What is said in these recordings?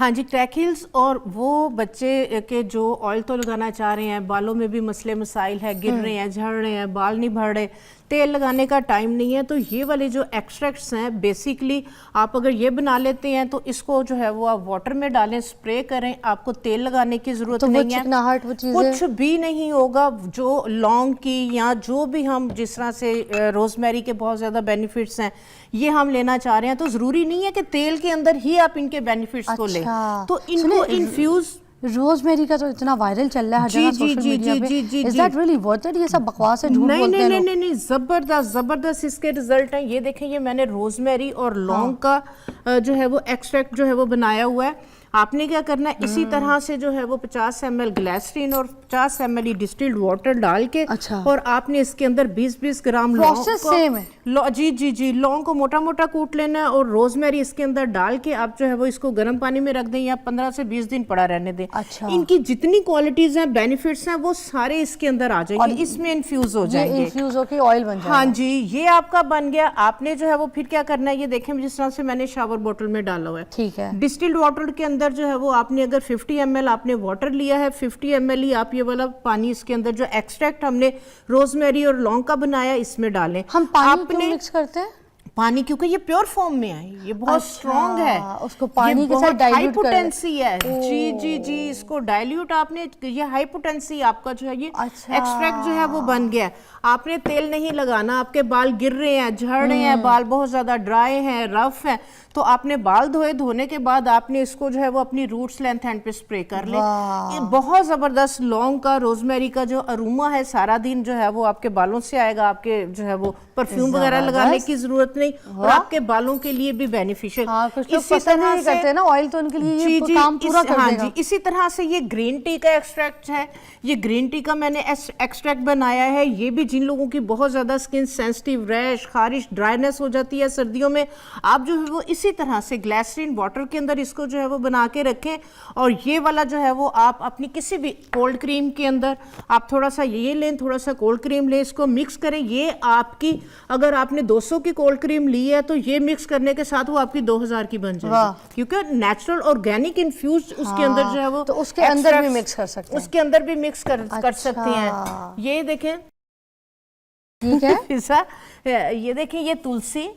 हाँ जी, crack heels और वो बच्चे के जो ऑयल तो लगाना चाह रहे हैं, बालों में भी मसले मसाइल है, गिर रहे हैं, झड़ रहे हैं, बाल नहीं बढ़ रहे, तेल लगाने का टाइम नहीं है, तो ये वाले जो एक्सट्रैक्ट्स हैं बेसिकली आप अगर ये बना लेते हैं तो इसको जो है वो आप वाटर में डालें, स्प्रे करें, आपको तेल लगाने की जरूरत नहीं है, कुछ भी नहीं होगा। जो लौंग की या जो भी हम जिस तरह से रोजमेरी के बहुत ज़्यादा बेनिफिट्स हैं ये हम लेना चाह रहे हैं, तो ज़रूरी नहीं है कि तेल के अंदर ही आप इनके बेनिफिट्स को लें, तो इनको इन्फ्यूज। रोजमेरी का तो इतना वायरल चल रहा है हर जगह सोशल मीडिया पे। Is that really worth it? ये सब बकवास है, झूठ बोलते हैं लोग। नहीं, जबरदस्त इसके रिजल्ट हैं। ये देखें, ये मैंने रोजमेरी और लौंग का जो है वो एक्सट्रैक्ट जो है वो बनाया हुआ है। आपने क्या करना है, इसी तरह से जो है वो 50 ml ग्लिसरीन और 50 ml डिस्टिल्ड वाटर डाल के और आपने इसके अंदर 20-20 ग्राम लौंग जी लौंग को मोटा मोटा कूट लेना है और रोजमेरी इसके अंदर डाल के आप जो है वो इसको गर्म पानी में रख दें या 15 से 20 दिन पड़ा रहने दें। इनकी जितनी क्वालिटीज हैं, बेनिफिट्स हैं, वो सारे इसके अंदर आ जाएंगे, इसमें इन्फ्यूज हो जाएंगे, इन्फ्यूज होके ऑयल बन जाएगा। हाँ जी, ये आपका बन गया। आपने जो है वो फिर क्या करना है, ये देखें जिस तरह से मैंने शावर बोतल में डाला हुआ है, ठीक है। डिस्टिल्ड वाटर के अंदर जो है वो आपने अगर 50 ml आपने वाटर लिया है, 50 ml ही आप ये वाला पानी इसके अंदर जो एक्सट्रैक्ट हमने रोजमेरी और लौंग का बनाया इसमें डालें। हम पानी क्यों मिक्स करते हैं? पानी क्योंकि ये प्योर फॉर्म में है, ये बहुत स्ट्रॉन्ग है, उसको पानी के साथ डाइल्यूट हाई पोटेंसी है। जी, इसको डाइल्यूट आपने, ये हाई पोटेंसी आपका जो है ये एक्सट्रैक्ट जो है वो बन गया। आपने तेल नहीं लगाना, आपके बाल गिर रहे हैं, झड़ रहे हैं, बाल बहुत ज्यादा ड्राई हैं, रफ हैं, तो आपने बाल धोने के बाद आपने इसको जो है वो अपनी रूट्स लेंथ एंड पे स्प्रे कर ले। ये बहुत जबरदस्त लौंग का, रोजमेरी का जो अरोमा है सारा दिन जो है वो आपके बालों से आएगा। आपके जो है वो परफ्यूम वगैरह लगाने की जरूरत नहीं और आपके बालों के लिए भी बेनिफिशियल। इसी तरह से करते हैं ना ऑयल, तो उनके लिए ये काम पूरा कर देगा। जी, इसी तरह से ये ग्रीन टी का एक्सट्रैक्ट है, ये ग्रीन टी का मैंने एक्सट्रैक्ट बनाया है। ये भी जिन लोगों की बहुत ज्यादा स्किन सेंसिटिव, रैश, खारिश, ड्राइनेस हो जाती है सर्दियों में, आप जो है वो इसी तरह से ग्लिसरीन वाटर के अंदर इसको जो है वो बना के रखें और ये वाला जो है वो आप अपनी किसी भी कोल्ड क्रीम के अंदर आप थोड़ा सा ये लें, थोड़ा सा कोल्ड क्रीम लें, इसको मिक्स करें। ये आपकी, अगर आपने 200 की कोल्ड क्रीम ली है तो ये मिक्स करने के साथ वो आपकी 2000 की बन जाएगी, क्योंकि नेचुरल ऑर्गेनिक इन्फ्यूज उसके अंदर जो है वो, तो उसके अंदर भी मिक्स कर सकते हैं, उसके अंदर भी मिक्स कर सकते हैं। ये देखें, ठीक है। ये देखें, ये तुलसी,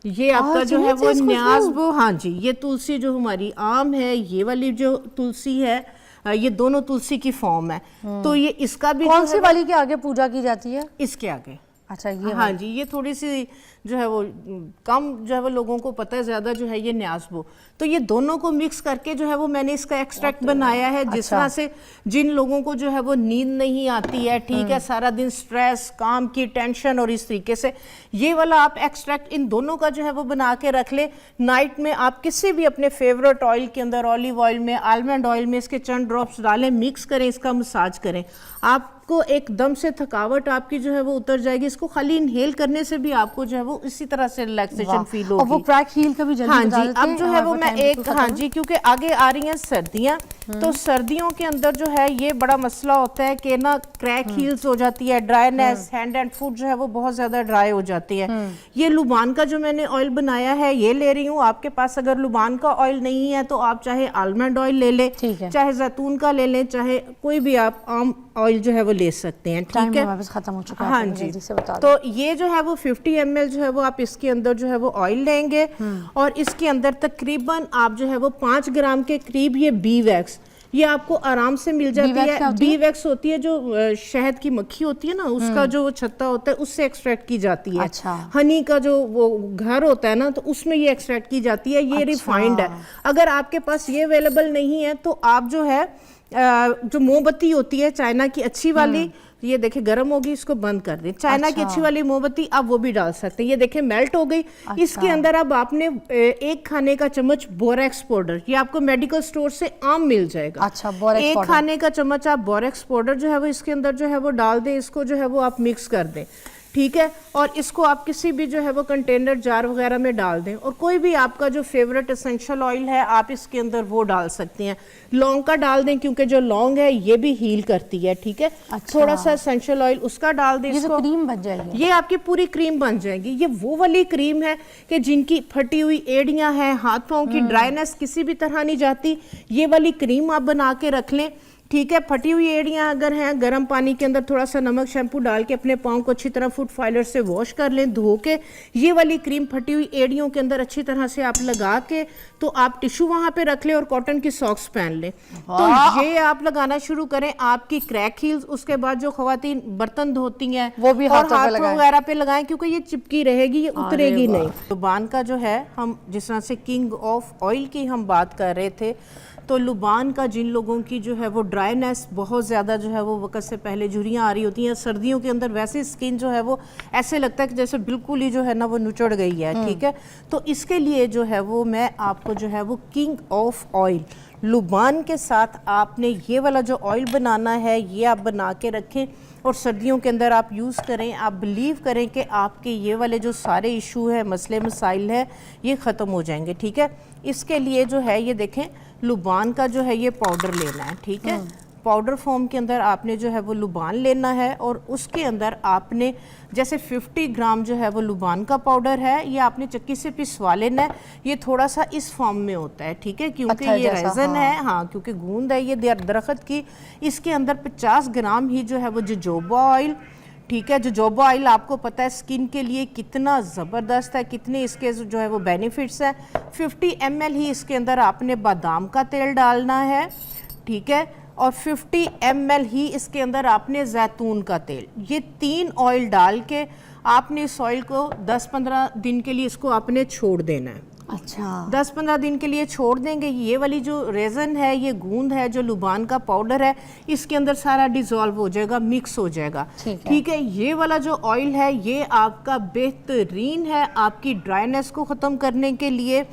ये आपका जो है वो न्याज़बो, हाँ जी, ये तुलसी जो हमारी आम है, ये वाली जो तुलसी है, ये दोनों तुलसी की फॉर्म है। तो ये इसका भी कौन सी वाली के आगे पूजा की जाती है? इसके आगे। अच्छा, ये हाँ जी, ये थोड़ी सी जो है वो कम जो है वो लोगों को पता है, ज्यादा जो है ये न्याज़बो। तो ये दोनों को मिक्स करके जो है वो मैंने इसका एक्सट्रैक्ट बनाया है। जिस तरह से जिन लोगों को जो है वो नींद नहीं आती है, ठीक है, सारा दिन स्ट्रेस, काम की टेंशन, और इस तरीके से ये वाला आप एक्सट्रैक्ट इन दोनों का जो है वो बना के रख ले। नाइट में आप किसी भी अपने फेवरेट ऑयल के अंदर, ऑलिव ऑयल में, आलमंड ऑयल में इसके चंद ड्रॉप्स डालें, मिक्स करें, इसका मसाज करें, आपको एकदम से थकावट आपकी जो है वो उतर जाएगी। इसको खाली इनहेल करने से भी आपको जो है वो इसी तरह से रिलैक्सेशन फील होगी। और वो क्रैक हील का भी जल्दी हाँ जी, अब जो है वो मैं एक, हाँ जी, क्योंकि आगे आ रही हैं सर्दियाँ, तो सर्दियों के अंदर जो है ये बड़ा मसला होता है कि ना क्रैक हील्स हो जाती है, ड्राईनेस, हैंड एंड फुट जो है वो बहुत ज्यादा ड्राई हो जाती है। ये लुबान का जो मैंने ऑयल बनाया है ये ले रही हूँ। आपके पास अगर लुबान का ऑयल नहीं है तो आप चाहे आलमंड ऑयल ले लें, चाहे जैतून का ले लें, चाहे कोई भी आप आम ऑयल जो है वो ले सकते हैं, ठीक है। खत्म हो चुका है, हाँ जी, तो ये जो है वो 50 ml जो है वो आप इसके अंदर जो है वो ऑयल लेंगे और इसके अंदर तकरीबन आप जो है वो 5 ग्राम के करीब ये बी वैक्स, ये आपको आराम से मिल जाती है। बी वैक्स होती है जो शहद की मक्खी होती है ना, उसका जो छत्ता होता है उससे एक्सट्रैक्ट की जाती है। हनी का जो वो घर होता है ना, तो उसमें ये एक्सट्रैक्ट की जाती है। ये रिफाइंड है। अगर आपके पास ये अवेलेबल नहीं है तो आप जो है जो मोमबत्ती होती है चाइना की अच्छी वाली, ये देखिए गर्म होगी, इसको बंद कर दें। चाइना की अच्छी वाली मोमबत्ती आप वो भी डाल सकते हैं। ये देखिए मेल्ट हो गई। इसके अंदर अब आपने 1 खाने का चम्मच बोरेक्स पाउडर, ये आपको मेडिकल स्टोर से आम मिल जाएगा। अच्छा, बोरेक्स 1 खाने का चम्मच आप बोरेक्स पाउडर जो है वो इसके अंदर जो है वो डाल दें। इसको जो है वो आप मिक्स कर दें। ठीक है। और इसको आप किसी भी जो है वो कंटेनर जार वगैरह में डाल दें, और कोई भी आपका जो फेवरेट एसेंशियल ऑयल है आप इसके अंदर वो डाल सकती हैं। लौंग का डाल दें, क्योंकि जो लौंग है ये भी हील करती है, ठीक है। अच्छा। थोड़ा सा एसेंशियल ऑयल उसका डाल दें। ये जो क्रीम बन जाएगी, ये आपकी पूरी क्रीम बन जाएगी। ये वो वाली क्रीम है कि जिनकी फटी हुई एड़ियां हैं, हाथ पाँव की ड्राइनेस किसी भी तरह नहीं जाती, ये वाली क्रीम आप बना के रख लें, ठीक है। फटी हुई एड़ियां अगर हैं, गर्म पानी के अंदर थोड़ा सा नमक शैम्पू डाल के अपने पाँव को अच्छी तरह फुट फाइलर से वॉश कर लें, धो के। ये वाली क्रीम फटी हुई एड़ियों के अंदर अच्छी तरह से आप लगा के, तो आप टिश्यू वहां पे रख लें और कॉटन की सॉक्स पहन लें। तो ये आप लगाना शुरू करें, आपकी क्रैक हील्स, उसके बाद जो खवातीन बर्तन धोती हैं वो भी और हाथों वगैरह पे लगाएं, क्योंकि ये चिपकी रहेगी, ये उतरेगी नहीं। लुबान का जो है, हम जिस तरह से किंग ऑफ ऑयल की हम बात कर रहे थे, तो लुबान का जिन लोगों की जो है वो ड्राइनेस बहुत ज़्यादा जो है वो वक्त से पहले झुर्रियाँ आ रही होती हैं, सर्दियों के अंदर वैसे स्किन जो है वो ऐसे लगता है कि जैसे बिल्कुल ही जो है ना वो नुचड़ गई है, ठीक है। तो इसके लिए जो है वो मैं आपको जो है वो किंग ऑफ ऑयल लुबान के साथ आपने ये वाला जो ऑयल बनाना है, ये आप बना के रखें और सर्दियों के अंदर आप यूज़ करें। आप बिलीव करें कि आपके ये वाले जो सारे इशू है, मसले मसाइल है, ये ख़त्म हो जाएंगे, ठीक है। इसके लिए जो है ये देखें, लुबान का जो है ये पाउडर लेना है, ठीक है। पाउडर फॉर्म के अंदर आपने जो है वो लुबान लेना है, और उसके अंदर आपने जैसे 50 ग्राम जो है वो लुबान का पाउडर है, ये आपने चक्की से पिसवा लेना है। ये थोड़ा सा इस फॉर्म में होता है, ठीक है, क्योंकि अच्छा, ये रेजन है, हाँ, क्योंकि गूंद है ये दरख्त की। इसके अंदर 50 ग्राम ही जो है वो जोजोबा ऑयल, ठीक है। जोजोबा ऑयल आपको पता है स्किन के लिए कितना ज़बरदस्त है, कितने इसके जो है वो बेनिफिट्स हैं। 50 ml ही इसके अंदर आपने बादाम का तेल डालना है, ठीक है, और 50 ml ही इसके अंदर आपने जैतून का तेल, ये 3 ऑयल डाल के आपने इस ऑयल को 10-15 दिन के लिए इसको आपने छोड़ देना है। अच्छा, 10-15 दिन के लिए छोड़ देंगे। ये वाली जो रेजन है, ये गूंद है, जो लुबान का पाउडर है, इसके अंदर सारा डिजॉल्व हो जाएगा, मिक्स हो जाएगा, ठीक है। ये वाला जो ऑयल है ये आपका बेहतरीन है आपकी ड्राइनेस को ख़त्म करने के लिए,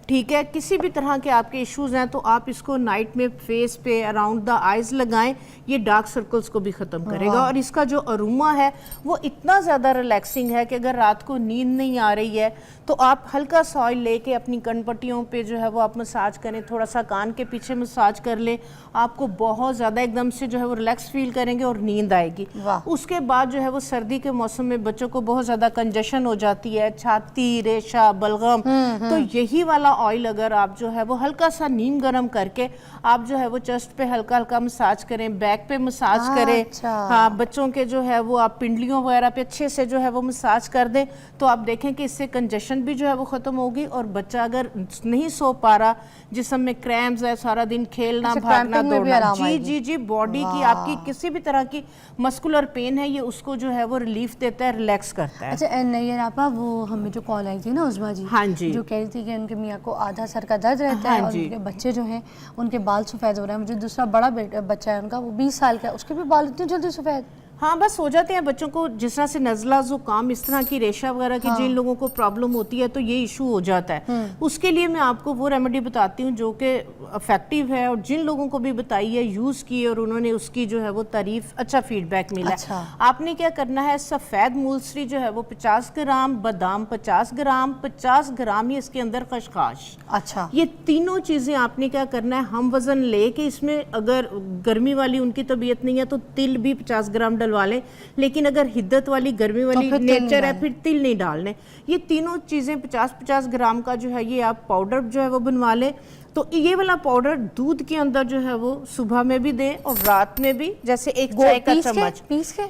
ठीक है। किसी भी तरह के आपके इश्यूज हैं तो आप इसको नाइट में फेस पे अराउंड द आइज लगाएं, ये डार्क सर्कल्स को भी ख़त्म करेगा। और इसका जो अरोमा है वो इतना ज़्यादा रिलैक्सिंग है कि अगर रात को नींद नहीं आ रही है तो आप हल्का सा ऑयल लेके अपनी कनपट्टियों पे जो है वो आप मसाज करें, थोड़ा सा कान के पीछे मसाज कर लें, आपको बहुत ज़्यादा एकदम से जो है वो रिलैक्स फील करेंगे और नींद आएगी। उसके बाद जो है वो सर्दी के मौसम में बच्चों को बहुत ज़्यादा कंजेशन हो जाती है, छाती, रेशा, बलगम, तो यही वाला ऑयल अगर आप जो है वो हल्का सा नीम गर्म करके आप जो है वो चेस्ट पे हल्का हल्का मसाज करें, बैक पे मसाज करें, अच्छा। हाँ, बच्चों के जो है वो आप पिंडलियों वगैरह पे अच्छे से जो है वो मसाज कर दें, तो आप देखें कि इससे कंजेशन भी जो है वो ख़त्म होगी। और बच्चा अगर नहीं सो पा रहा, जिस्म में क्रैम्प्स है, सारा दिन खेलना भागना दौड़ना, जी जी जी, बॉडी की आपकी किसी भी तरह की मस्कुलर पेन है, ये उसको जो है वो रिलीफ देता है, रिलैक्स करता है। अच्छा नहीं आपा, वो हमें जो कॉल आई थी ना उस्मा जी, हाँ जी, जो कह रही थी कि उनके मियाँ को आधा सर का दर्द रहता है और उनके बच्चे जो हैं उनके बाल सफ़ेद हो रहे हैं। मुझे दूसरा बड़ा बच्चा है उनका, वो 20 साल का है, उसके भी बाल इतने जल्दी सफ़ेद। हाँ, बस हो जाते हैं बच्चों को, जिस तरह से नज़ला ज़ुकाम, इस तरह की रेशा वगैरह की जिन लोगों को प्रॉब्लम होती है तो ये इशू हो जाता है। उसके लिए मैं आपको वो रेमेडी बताती हूँ जो कि इफेक्टिव है, और जिन लोगों को भी बताई है, यूज़ की और उन्होंने उसकी जो है वो तारीफ, अच्छा फीडबैक मिला। अच्छा। आपने क्या करना है, सफ़ेद मूलसरी जो है वो 50 ग्राम, बादाम 50 ग्राम, 50 ग्राम ही इसके अंदर खशखाश, अच्छा, ये तीनों चीज़ें आपने क्या करना है, हम वज़न ले के इसमें, अगर गर्मी वाली उनकी तबीयत नहीं है तो तिल भी 50 ग्राम डलवा लें, लेकिन अगर हिद्दत वाली गर्मी वाली नेचर है फिर तिल नहीं डालने। ये तीनों चीज़ें 50-50 ग्राम का जो है ये आप पाउडर जो है वो बनवा लें। तो ये वाला पाउडर दूध के अंदर जो है वो सुबह में भी दें और रात में भी, जैसे एक चाय का चम्मच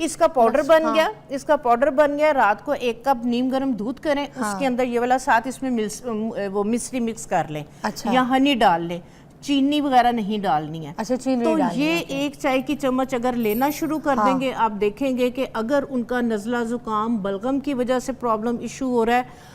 इसका पाउडर बन गया, इसका पाउडर बन गया। रात को 1 कप नीम गर्म दूध करें, उसके अंदर ये वाला साथ इसमें वो मिश्री मिक्स कर लें, या हनी डाल लें, चीनी वगैरह नहीं डालनी है। अच्छा, चीनी तो डालनी ये है। 1 चाय की चम्मच अगर लेना शुरू कर देंगे, आप देखेंगे कि अगर उनका नज़ला ज़ुकाम, बलगम की वजह से प्रॉब्लम इशू हो रहा है,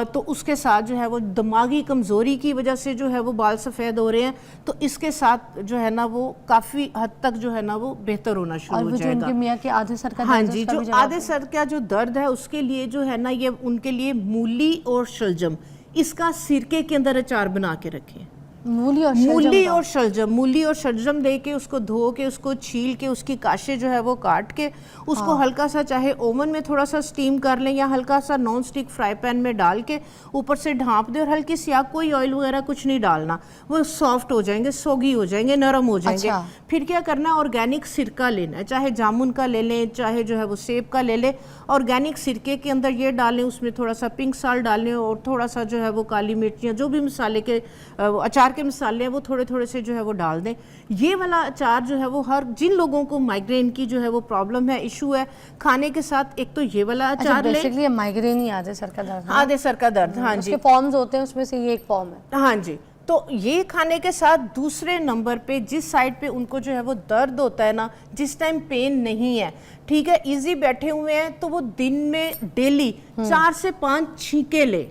तो उसके साथ जो है वो दिमागी कमज़ोरी की वजह से जो है वो बाल सफ़ेद हो रहे हैं, तो इसके साथ जो है ना वो काफ़ी हद तक जो है ना वो बेहतर होना शुरू हो जाएगा। उनके मियाँ के आधे सर का, हाँ जी, जो आधे सर का जो दर्द है उसके लिए जो है ना, ये उनके लिए मूली और शलजम, इसका सिरके के अंदर अचार बना के रखें, मूली और शलजम मूली का। और शलजम, मूली और शलजम लेके उसको धो के उसको छील के उसकी काशे जो है वो काट के उसको हल्का सा चाहे ओवन में थोड़ा सा स्टीम कर लें या हल्का सा नॉन स्टिक फ्राई पैन में डाल के ऊपर से ढाँप दें और हल्की सी आग, कोई ऑयल वगैरह कुछ नहीं डालना, वो सॉफ्ट हो जाएंगे, सोगी हो जाएंगे, नरम हो जाएंगे। अच्छा। फिर क्या करना है, ऑर्गेनिक सिरका लेना है, चाहे जामुन का ले लें चाहे जो है वो सेब का ले लें। ऑर्गेनिक सिरके के अंदर ये डालें, उसमें थोड़ा सा पिंक साल्ट डालें और थोड़ा सा जो है वो काली मिर्च या जो भी मसाले के अचार के मसाले हैं वो थोड़े थोड़े से जो है वो डाल दें। ये वाला अचार जो है वो हर जिन लोगों को माइग्रेन की जो है वो प्रॉब्लम है, इशू है, खाने के साथ एक तो ये वाला अच्छा, अचार लें। बेसिकली माइग्रेन ही आधे सर का दर्द है। आधे सर का दर्द, हाँ जी, उसके फॉर्म्स होते हैं, उसमें से ये एक फॉर्म है। हाँ जी। तो ये खाने के साथ दूसरे नंबर पे जिस साइड पे उनको जो है वो दर्द होता है ना, जिस टाइम पेन नहीं है, ठीक है, इजी बैठे हुए हैं, तो वो दिन में डेली 4 से 5 छींके ले,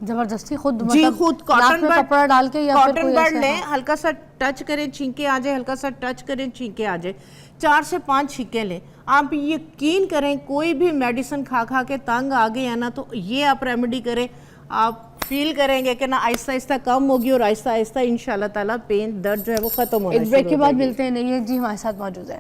जबरदस्ती खुद, जी मतलब खुद नाक कॉटन में बड, कपड़ा डाल के या फिर कॉटन कोई बड ऐसा, लें, हाँ। हल्का सा टच करें, छींके आ जाए, हल्का सा टच करें, छींके आ जाए, 4 से 5 छींके लें। आप यकीन करें, कोई भी मेडिसिन खा खा के तंग आ गए हैं ना, तो ये आप रेमेडी करें, आप फील करेंगे कि ना आहिस्ता आहिस्ता कम होगी और आहिस्ता आहिस्ता इंशाल्लाह ताला पेन, दर्द जो है वो खत्म होना एक ब्रेक शुरू के हो बाद जाएगी। मिलते हैं, नहीं जी हमारे साथ मौजूद है।